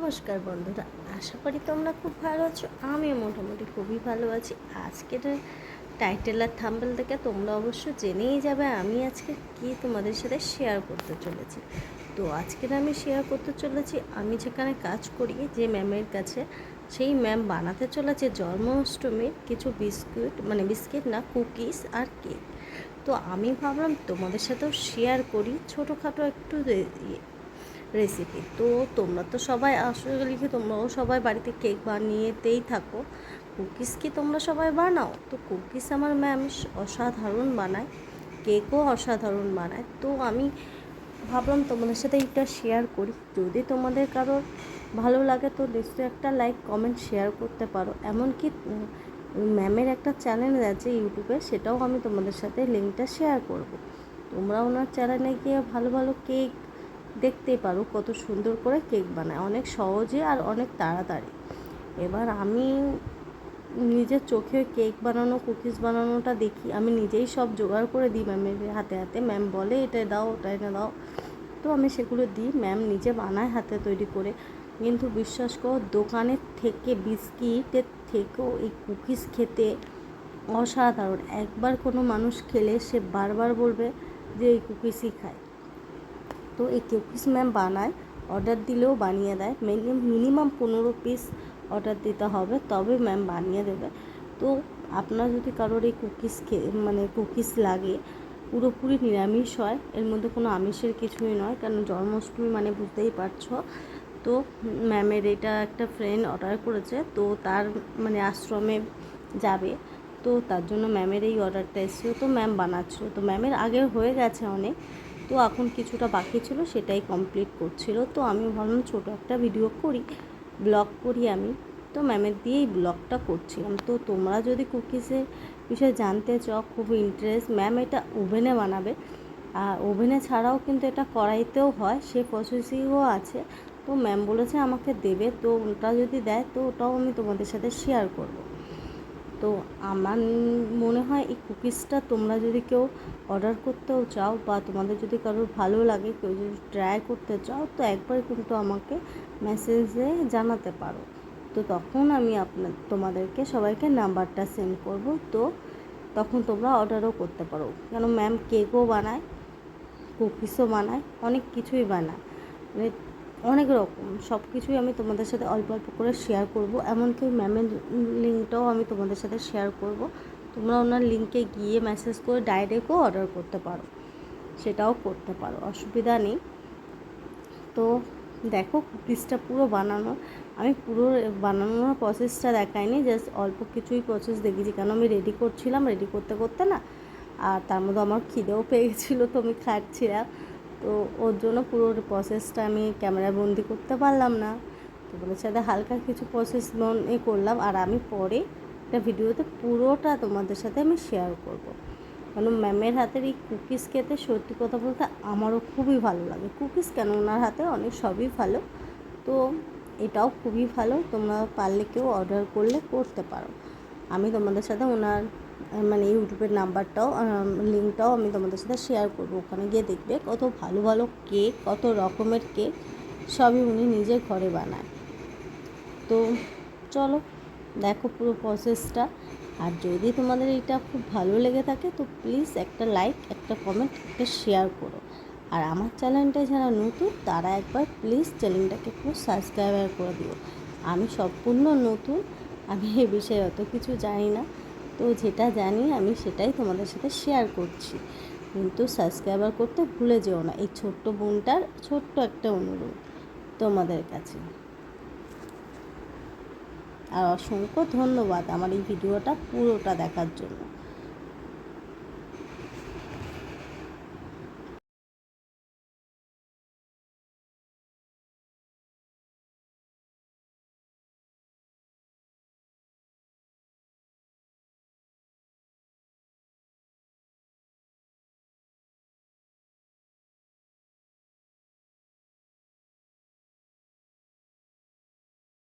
নমস্কার বন্ধুরা, আশা করি তোমরা খুব ভালো আছো। আমিও মোটামুটি খুবই ভালো আছি। আজকের টাইটেল আর থাম্বনেল থেকে তোমরা অবশ্য জেনেই যাবে আমি আজকে কি তোমাদের সাথে শেয়ার করতে চলেছি। তো আজকের আমি শেয়ার করতে চলেছি আমি যেখানে কাজ করি যে ম্যামের কাছে, সেই ম্যাম বানাতে চলেছে জন্মাষ্টমীর কিছু বিস্কিট না, কুকিজ আর কেক। তো আমি ভাবলাম তোমাদের সাথেও শেয়ার করি ছোটোখাটো একটু রেসিপি। তো তোমরা তো সবাই আসলে কি তোমরাও সবাই বাড়িতে কেক বানিয়েতেই থাকো। কুকিজ কি তোমরা সবাই বানাও? তো কুকিজ আমার ম্যাম অসাধারণ বানায়, কেকও অসাধারণ বানায়। তো আমি ভাবলাম তোমাদের সাথে এটা শেয়ার করি। যদি তোমাদের কারোর ভালো লাগে তো নিশ্চয়ই একটা লাইক কমেন্ট শেয়ার করতে পারো। এমনকি ম্যামের একটা চ্যানেল আছে ইউটিউবে, সেটাও আমি তোমাদের সাথে লিঙ্কটা শেয়ার করব। তোমরা ওনার চ্যানেলে গিয়ে ভালো ভালো কেক দেখতেই পারো, কত সুন্দর করে কেক বানায়, অনেক সহজে আর অনেক তাড়াতাড়ি। এবার আমি নিজের চোখে কেক বানানো, কুকিজ বানানোটা দেখি, আমি নিজেই সব জোগাড় করে দিই ম্যামের হাতে হাতে। ম্যাম বলে এটা দাও, ওটা এনে দাও, তো আমি সেগুলো দিই। ম্যাম নিজে বানায় হাতে তৈরি করে। কিন্তু বিশ্বাস করো, দোকানের থেকে বিস্কিটের থেকেও এই কুকিজ খেতে অসাধারণ। একবার কোনো মানুষ খেলে সে বারবার বলবে যে এই কুকিজই খায়। তো এই কুকিজ ম্যাম বানায়, অর্ডার দিলেও বানিয়ে দেয়। মিনিমাম 15 পিস অর্ডার দিতে হবে, তবে ম্যাম বানিয়ে দেবে। তো আপনার যদি কারোর এই কুকিজ লাগে, পুরোপুরি নিরামিষ হয়, এর মধ্যে কোনো আমিষের কিছুই নয়, কারণ জন্মাষ্টমী মানে বুঝতেই পারছো। তো ম্যামের এটা একটা ফ্রেন্ড অর্ডার করেছে, তো তার আশ্রমে যাবে, তো তার জন্য ম্যামের এই অর্ডারটা এসেছিলো। তো ম্যাম বানাচ্ছিলো, তো ম্যামের আগে হয়ে গেছে অনেক, তো এখন কিছুটা বাকি ছিল, সেটাই কমপ্লিট করছিল। তো আমি ভাবলাম ছোটো একটা ভিডিও করি, ব্লগ করি আমি। তো ম্যামের দিয়েই ব্লগটা করছিলাম। তো তোমরা যদি কুকিজের বিষয়ে জানতে চাও, খুব ইন্টারেস্ট। ম্যাম এটা ওভেনে বানাবে, আর ওভেনে ছাড়াও কিন্তু এটা কড়াইতেও হয়, সে প্রসেসিংও আছে। তো ম্যাম বলেছে আমাকে দেবে, তো ওটা যদি দেয় তো ওটাও আমি তোমাদের সাথে শেয়ার করব। তো আমার মনে হয় এই কুকিজটা তোমরা যদি কেউ অর্ডার করতেও চাও, বা তোমাদের যদি কারোর ভালো লাগে, কেউ যদি ট্রাই করতে চাও, তো একবার কিন্তু আমাকে মেসেজে জানাতে পারো। তো তখন আমি তোমাদেরকে সবাইকে নাম্বারটা সেন্ড করব। তো তখন তোমরা অর্ডারও করতে পারো, কেন ম্যাম কেকও বানায়, কুকিজও বানায়, অনেক কিছুই বানায়, অনেক রকম সব কিছুই আমি তোমাদের সাথে অল্প অল্প করে শেয়ার করব। এমনকি ম্যামের লিঙ্কটাও আমি তোমাদের সাথে শেয়ার করব। তোমরা ওনার লিঙ্কে গিয়ে মেসেজ করে ডাইরেক্টও অর্ডার করতে পারো, সেটাও করতে পারো, অসুবিধা নেই। তো দেখো কুকিজটা পুরো বানানো, আমি পুরো বানানোর প্রসেসটা দেখাইনি, জাস্ট অল্প কিছুই প্রসেস দেখিয়েছি, কেন আমি রেডি করছিলাম, রেডি করতে করতে না, আর তার মধ্যে আমার খিদেও পেয়ে গেছিলো, তো আমি খাচ্ছিলাম। তো ওর জন্য পুরো প্রসেসটা আমি ক্যামেরায় বন্দি করতে পারলাম না। তো বলেছে হালকা কিছু প্রসেস করলাম, আর আমি পরে একটা ভিডিওতে পুরোটা তোমাদের সাথে আমি শেয়ার করব। কারণ ম্যামের হাতের এই কুকিজ খেতে সত্যি কথা বলতে আমারও খুবই ভালো লাগে। কুকিজ কেন, ওনার হাতে অনেক সবই ভালো, তো এটাও খুবই ভালো। তোমরা পারলে কেউ অর্ডার করলে করতে পারো। আমি তোমাদের সাথে ওনার ইউটিউবের নাম্বারটাও, লিঙ্কটাও আমি তোমাদের সাথে শেয়ার করবো। ওখানে গিয়ে দেখবে কত ভালো ভালো কেক, কত রকমের কেক, সবই উনি নিজে ঘরে বানায়। তো চলো দেখো পুরো প্রসেসটা। আর যদি তোমাদের এটা খুব ভালো লেগে থাকে তো প্লিজ একটা লাইক, একটা কমেন্ট, একটা শেয়ার করো। আর আমার চ্যানেলটা যারা নতুন তারা একবার প্লিজ চ্যানেলটাকে একটু সাবস্ক্রাইবার করে দিও। আমি সম্পূর্ণ নতুন, আমি এ বিষয়ে অত কিছু জানি না, তো যেটা জানি আমি সেটাই তোমাদের সাথে শেয়ার করছি। কিন্তু সাবস্ক্রাইবার করতে ভুলে যেও না, এই ছোট্ট বোনটার ছোট্ট একটা অনুরোধ তোমাদের কাছে। আর অসংখ্য ধন্যবাদ আমার এই ভিডিওটা পুরোটা দেখার জন্য।